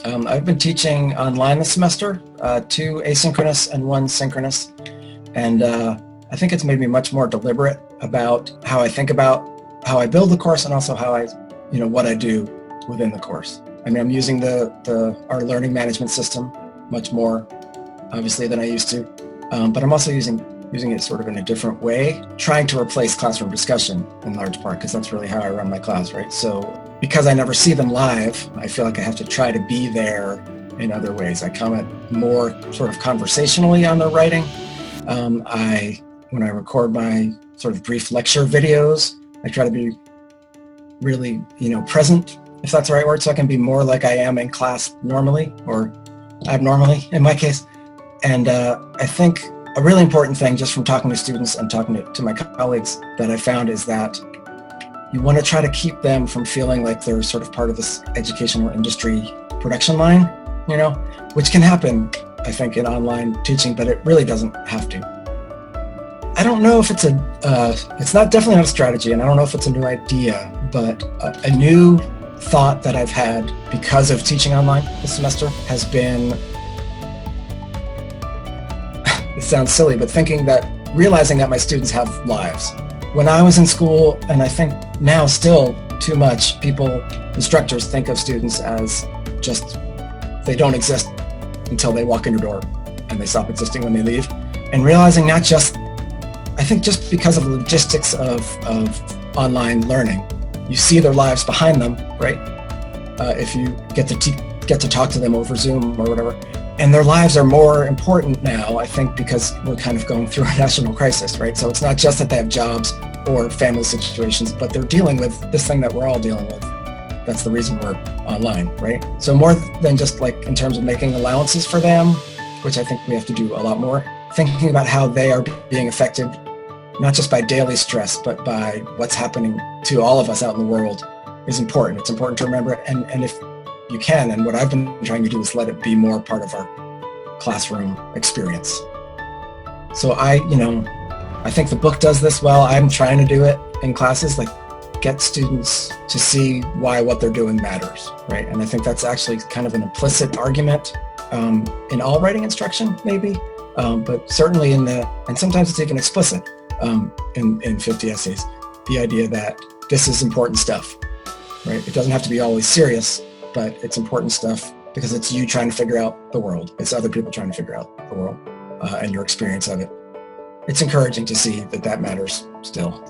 I've been teaching online this semester, 2 asynchronous and 1 synchronous, and I think it's made me much more deliberate about how I think about how I build the course and also how what I do within the course. I mean, I'm using our learning management system much more, obviously, than I used to, but I'm also using it sort of in a different way, trying to replace classroom discussion in large part, because that's really how I run my class, right? So because I never see them live, I feel like I have to try to be there in other ways. I comment more sort of conversationally on their writing. When I record my sort of brief lecture videos, I try to be really, present, if that's the right word, so I can be more like I am in class normally, or abnormally in my case. And I think a really important thing, just from talking to students and talking to my colleagues, that I found is that you want to try to keep them from feeling like they're sort of part of this educational industry production line, which can happen, I think, in online teaching, but it really doesn't have to. I don't know if it's definitely not a strategy, and I don't know if it's a new idea, but a new thought that I've had because of teaching online this semester has been, it sounds silly, but realizing that my students have lives. When I was in school, and I think now still too much, instructors think of students as just, they don't exist until they walk in your door and they stop existing when they leave. And realizing I think just because of the logistics of online learning, you see their lives behind them, right? If you get to talk to them over Zoom or whatever. And their lives are more important now, I think, because we're kind of going through a national crisis, right? So it's not just that they have jobs or family situations, but they're dealing with this thing that we're all dealing with. That's the reason we're online, right? So more than just like in terms of making allowances for them, which I think we have to do a lot more, thinking about how they are being affected, not just by daily stress, but by what's happening to all of us out in the world is important. It's important to remember it. And if you can, and what I've been trying to do is let it be more part of our classroom experience. So I think the book does this well. I'm trying to do it in classes, like get students to see why what they're doing matters, right? And I think that's actually kind of an implicit argument in all writing instruction, maybe, but certainly and sometimes it's even explicit in 50 essays, the idea that this is important stuff, right? It doesn't have to be always serious, but it's important stuff because it's you trying to figure out the world. It's other people trying to figure out the world and your experience of it. It's encouraging to see that matters still.